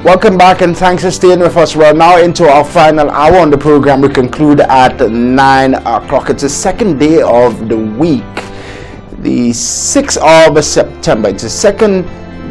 Welcome back and thanks for staying with us. We're now into our final hour on the program. We conclude at 9 o'clock. It's the second day of the week, the 6th of September. It's the second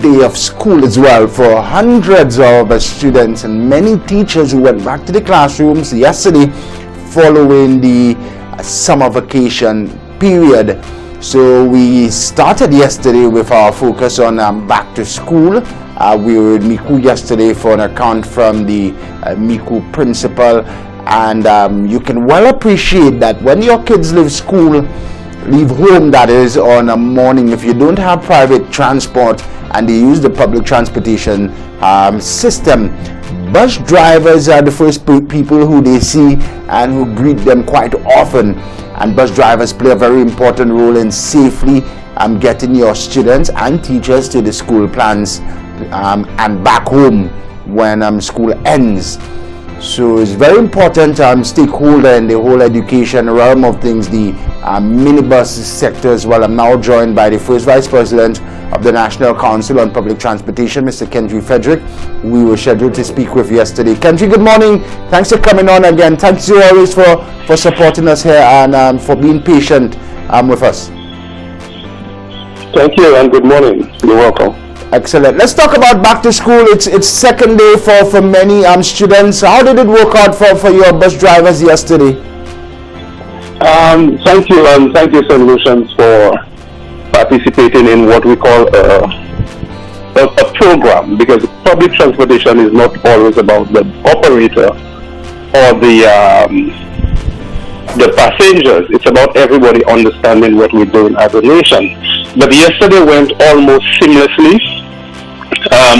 day of school as well for hundreds of students and many teachers who went back to the classrooms yesterday following the summer vacation period. So we started yesterday with our focus on back to school. We were in Miku yesterday for an account from the Miku principal, and you can well appreciate that when your kids leave home, that is, on a morning, if you don't have private transport and they use the public transportation system, bus drivers are the first people who they see and who greet them quite often. And bus drivers play a very important role in safely getting your students and teachers to the school plans and back home when school ends. So it's very important stakeholder in the whole education realm of things, the minibus sector as well. I'm now joined by the first Vice President of the National Council on Public Transportation, Mr. Kentry Frederick, who we were scheduled to speak with yesterday. Kentry, good morning. Thanks for coming on again. Thanks you always for supporting us here and for being patient with us. Thank you and good morning. You're welcome. Excellent. Let's talk about back to school. It's second day for many students. How did it work out for your bus drivers yesterday? Thank you, and thank you, St. Lucians, for participating in what we call a program, because public transportation is not always about the operator or the passengers. It's about everybody understanding what we're doing as a nation. But yesterday went almost seamlessly.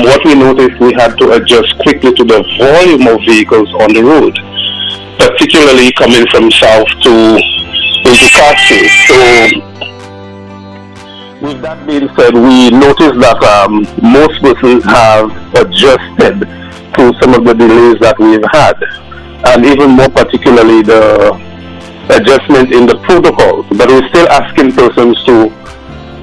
What we noticed, we had to adjust quickly to the volume of vehicles on the road, particularly coming from south into Cascade. So, with that being said, we noticed that most persons have adjusted to some of the delays that we've had, and even more particularly the adjustment in the protocols. But we're still asking persons to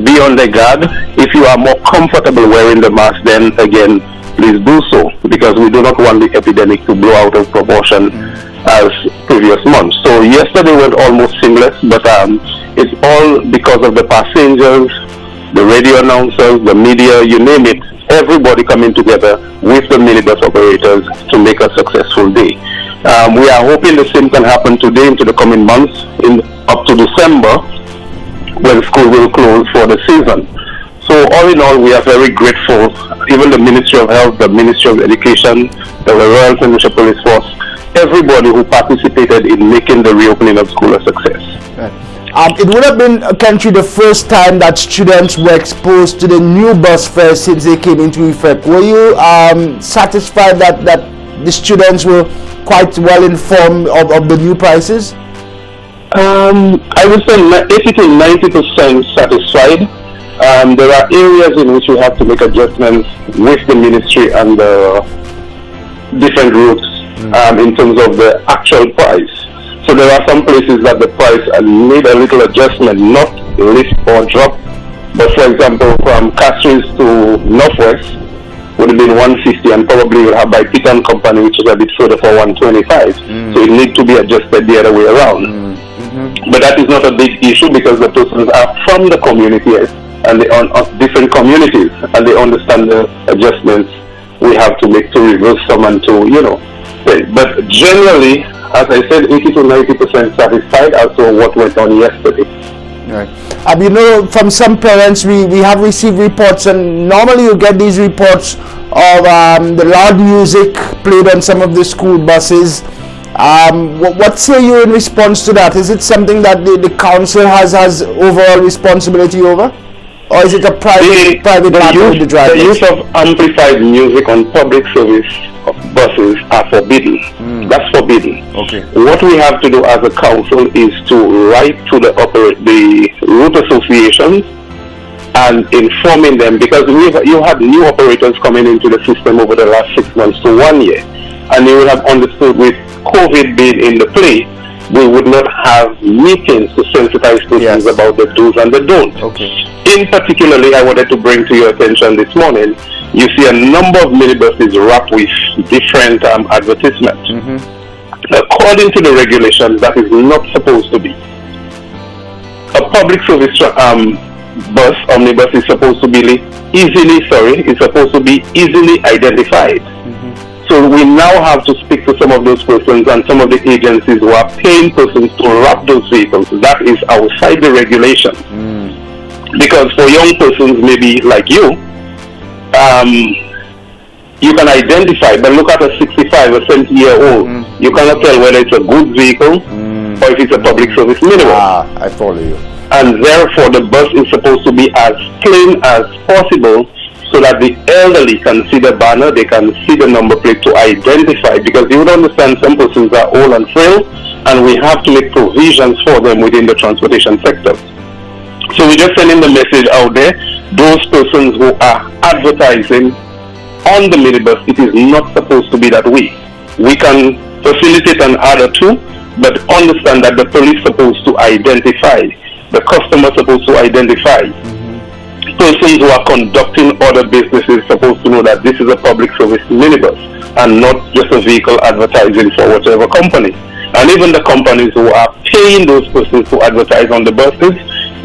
be on their guard. If you are more comfortable wearing the mask, then again, please do so, because we do not want the epidemic to blow out of proportion as previous months. So yesterday went almost seamless, but it's all because of the passengers, the radio announcers, the media, you name it, everybody coming together with the minibus operators to make a successful day. We are hoping the same can happen today into the coming months, up to December, when school will close for the season. So all in all, we are very grateful. Even the Ministry of Health, the Ministry of Education, the Royal St. Lucia Police Force, everybody who participated in making the reopening of school a success. Right. It would have been, Kentry, the first time that students were exposed to the new bus fare since they came into effect. Were you satisfied that the students were quite well informed of the new prices? I would say 80 to 90% satisfied. There are areas in which we have to make adjustments with the ministry and the different routes in terms of the actual price. So there are some places that the price need a little adjustment, not lift or drop. But for example, from Castries to Northwest would have been 150, and probably you'll have by Piton Company, which is a bit further, for 125. So it needs to be adjusted the other way around. But that is not a big issue, because the persons are from the community and they are of different communities, and they understand the adjustments we have to make to reverse some and to, But generally, as I said, 80 to 90% satisfied as to what went on yesterday. Right. From some parents, we have received reports, and normally you get these reports of the loud music played on some of the school buses. What say you in response to that? Is it something that the council has overall responsibility over? Or is it a private matter with the drivers? The use of amplified music on public service buses are forbidden. That's forbidden. Okay. What we have to do as a council is to write to the route associations and informing them, because you had new operators coming into the system over the last 6 months to 1 year, and you will have understood with COVID being in the play, we would not have meetings to sensitize persons about the do's and the don'ts. Okay. In particularly, I wanted to bring to your attention this morning, you see a number of minibuses wrapped with different advertisements. According to the regulations, that is not supposed to be. A public service omnibus is supposed to be easily identified. So we now have to speak to some of those persons and some of the agencies who are paying persons to wrap those vehicles. That is outside the regulation. Because for young persons, maybe like you can identify, but look at a 65 or 70-year-old. You cannot tell whether it's a goods vehicle or if it's a public service minibus. I follow you. And therefore, the bus is supposed to be as plain as possible so that the elderly can see the banner, they can see the number plate to identify. Because you would understand some persons are old and frail, and we have to make provisions for them within the transportation sector. So we're just sending the message out there. Those persons who are advertising on the minibus, it is not supposed to be that way. We can facilitate an ad or two, but understand that the police is supposed to identify, the customer is supposed to identify. Persons who are conducting other businesses supposed to know that this is a public service minibus and not just a vehicle advertising for whatever company. And even the companies who are paying those persons to advertise on the buses,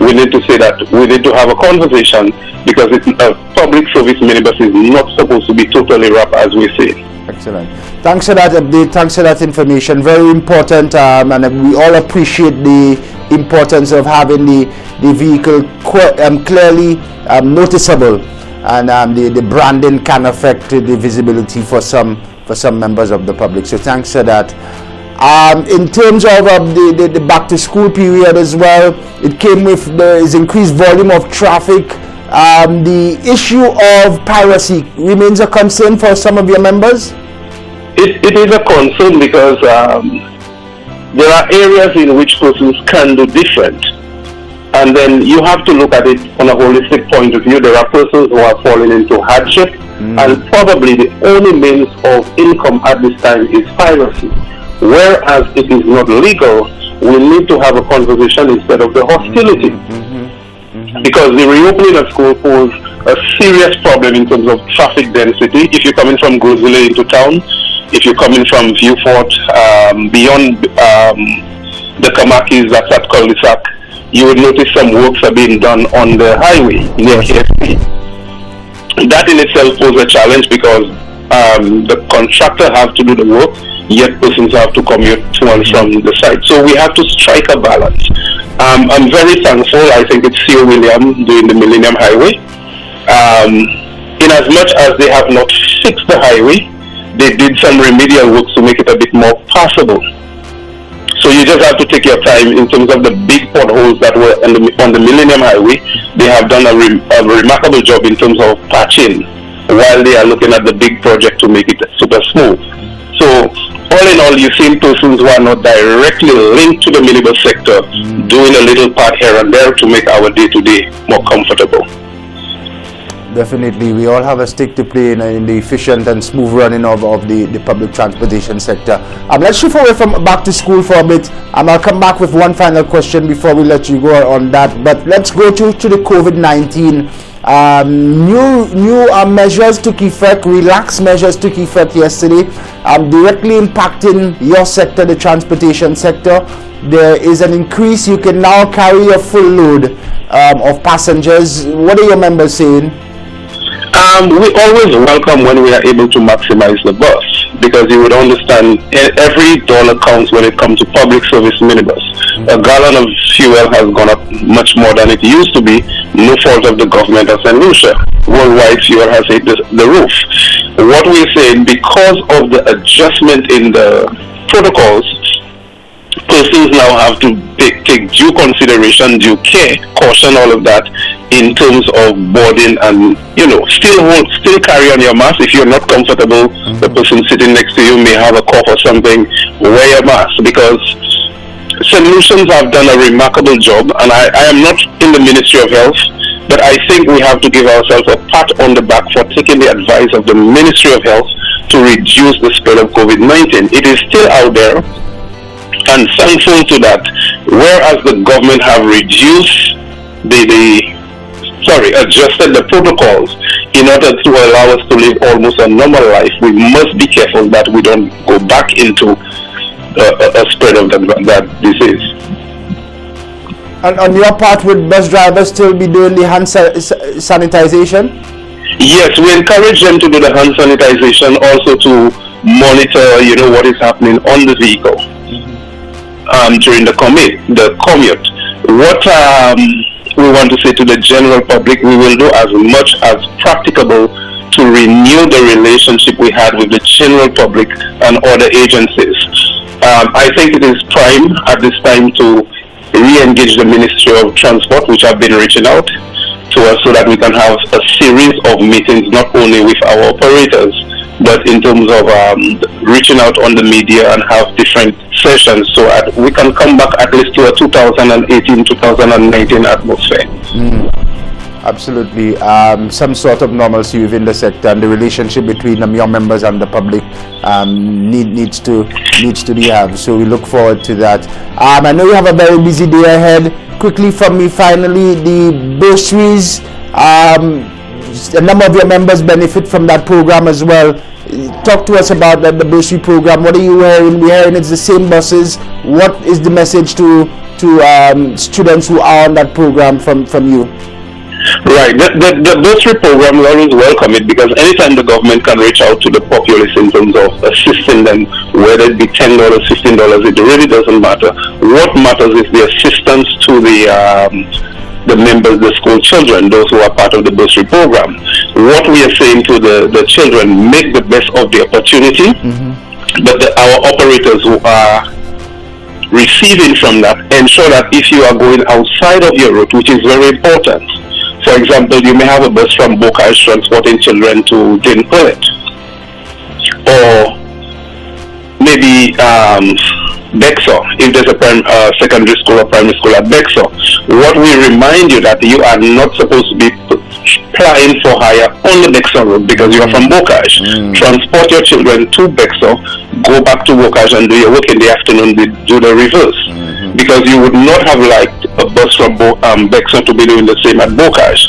we need to say that we need to have a conversation, because it's a public service minibus is not supposed to be totally wrapped as we say. Excellent. Thanks for that update. Thanks for that information. Very important, and we all appreciate the importance of having the vehicle clearly noticeable, and the branding can affect the visibility for some members of the public. So thanks for that. In terms of the back to school period as well, it came with the increased volume of traffic. The issue of piracy remains a concern for some of your members? It is a concern because there are areas in which persons can do different. And then you have to look at it on a holistic point of view. There are persons who are falling into hardship, and probably the only means of income at this time is piracy. Whereas it is not legal, we need to have a conversation instead of the hostility. Because the reopening of school poses a serious problem in terms of traffic density. If you're coming from Grozile into town, if you're coming from Viewfort, beyond the Kamakis, that's at cul-de-sac, you would notice some works are being done on the highway near KSP. That in itself poses a challenge because the contractor has to do the work, yet persons have to commute to and from the site. So we have to strike a balance. I'm very thankful. I think it's C.O. William doing the Millennium Highway. In as much as they have not fixed the highway, they did some remedial works to make it a bit more passable. So you just have to take your time in terms of the big potholes that were on the Millennium Highway. They have done a remarkable job in terms of patching while they are looking at the big project to make it super smooth. So all in all, you've seen persons who are not directly linked to the minibus sector doing a little part here and there to make our day-to-day more comfortable. Definitely, we all have a stake to play in the efficient and smooth running of the public transportation sector. Let's shift away from back to school for a bit, and I'll come back with one final question before we let you go on that. But let's go to the COVID-19. New measures took effect, relaxed measures took effect yesterday, directly impacting your sector, the transportation sector. There is an increase. You can now carry a full load of passengers. What are your members saying? We always welcome when we are able to maximize the bus, because you would understand every dollar counts when it comes to public service minibus. A gallon of fuel has gone up much more than it used to be, no fault of the government of St. Lucia. Worldwide fuel has hit the roof. What we're saying, because of the adjustment in the protocols, persons now have to take due consideration, due care, caution, all of that in terms of boarding, and still carry on your mask. If you're not comfortable, the person sitting next to you may have a cough or something, wear your mask, because solutions have done a remarkable job. And I am not in the Ministry of Health, but I think we have to give ourselves a pat on the back for taking the advice of the Ministry of Health to reduce the spread of COVID-19. It is still out there, and thankful to that. Whereas the government have adjusted the protocols, in order to allow us to live almost a normal life, we must be careful that we don't go back into a spread of that disease. And on your part, would bus drivers still be doing the hand sanitization? Yes, we encourage them to do the hand sanitization, also to monitor, what is happening on the vehicle during the commute. What we want to say to the general public, we will do as much as practicable to renew the relationship we had with the general public and other agencies. I think it is prime at this time to re-engage the Ministry of Transport, which have been reaching out to us so that we can have a series of meetings, not only with our operators, but in terms of reaching out on the media and have different sessions so that we can come back at least to a 2018-2019 atmosphere. Absolutely. Some sort of normalcy within the sector, and the relationship between your members and the public needs to be had. So we look forward to that. I know you have a very busy day ahead. Quickly from me, finally, the bursaries. A number of your members benefit from that program as well. Talk to us about the bursary program. What are you hearing? We're hearing it's the same buses. What is the message to students who are on that program from you? Right. The bursary program, we always welcome it, because anytime the government can reach out to the populace in terms of assisting them, whether it be $10, $15, it really doesn't matter. What matters is the assistance to the members, the school children, those who are part of the bursary program. What we are saying to the children, make the best of the opportunity, but our operators who are receiving from that, ensure that if you are going outside of your route, which is very important. For example, you may have a bus from Bocage transporting children to Dinpullet, or maybe Bexar, if there's a secondary school or primary school at Bexar. What we remind you that you are not supposed to be applying for hire on the Bexar road because you are from Bocage. Transport your children to Bexar, go back to Bocage and do your work in the afternoon, do the reverse. Because you would not have liked a bus from Bexar to be doing the same at Bocage.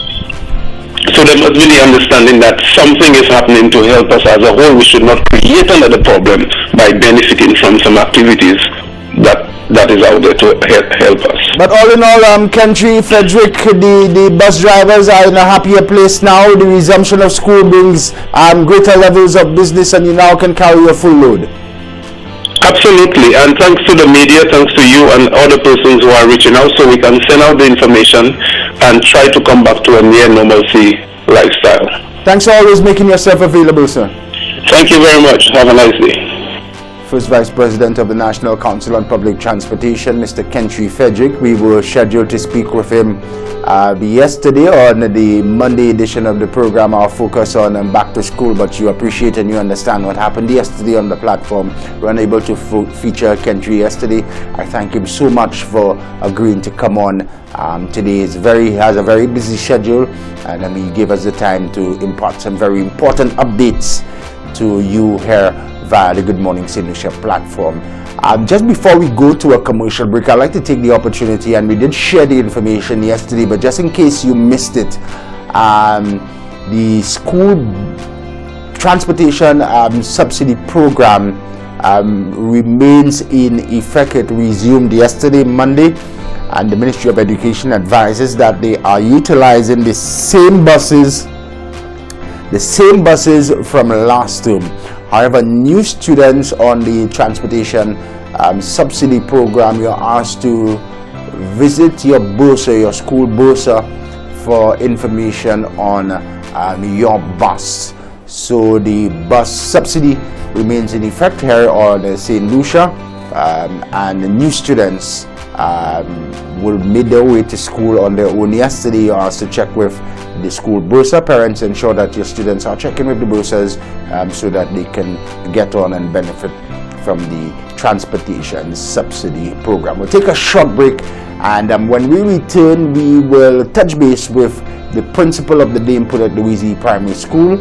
So there must be the understanding that something is happening to help us as a whole. We should not create another problem by benefiting from some activities that is out there to help us. But all in all, Kentry Frederick, the bus drivers are in a happier place now. The resumption of school brings greater levels of business, and you now can carry your full load. Absolutely, and thanks to the media, thanks to you and other persons who are reaching out, so we can send out the information and try to come back to a near normalcy lifestyle. Thanks for always making yourself available, sir. Thank you very much. Have a nice day. First Vice President of the National Council on Public Transportation, Mr. Kentry Frederick. We were scheduled to speak with him yesterday on the Monday edition of the program, our focus on back to school, but you appreciate and you understand what happened yesterday on the platform. We were unable to feature Kentry yesterday. I thank him so much for agreeing to come on today. He has a very busy schedule, and he gave us the time to impart some very important updates to you here via the Good Morning St. Lucia platform. Just before we go to a commercial break, I'd like to take the opportunity, and we did share the information yesterday, but just in case you missed it, the school transportation subsidy program remains in effect. It resumed yesterday, Monday, and the Ministry of Education advises that they are utilizing the same buses from last term. However, new students on the transportation subsidy program, you're asked to visit your bursar, your school bursar, for information on your bus. So the bus subsidy remains in effect here on St. Lucia, and the new students will make their way to school on their own. Yesterday, you asked to check with the school bursar. Parents, ensure that your students are checking with the bursars so that they can get on and benefit from the transportation subsidy program. We'll take a short break, and when we return, we will touch base with the principal of the Dinpullet Louise Primary School,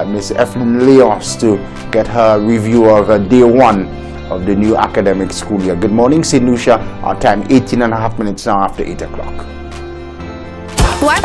Ms. Evelyn Leos, to get her review of day one of the new academic school year. Good morning, St. Lucia. Our time 18.5 minutes now after 8 o'clock.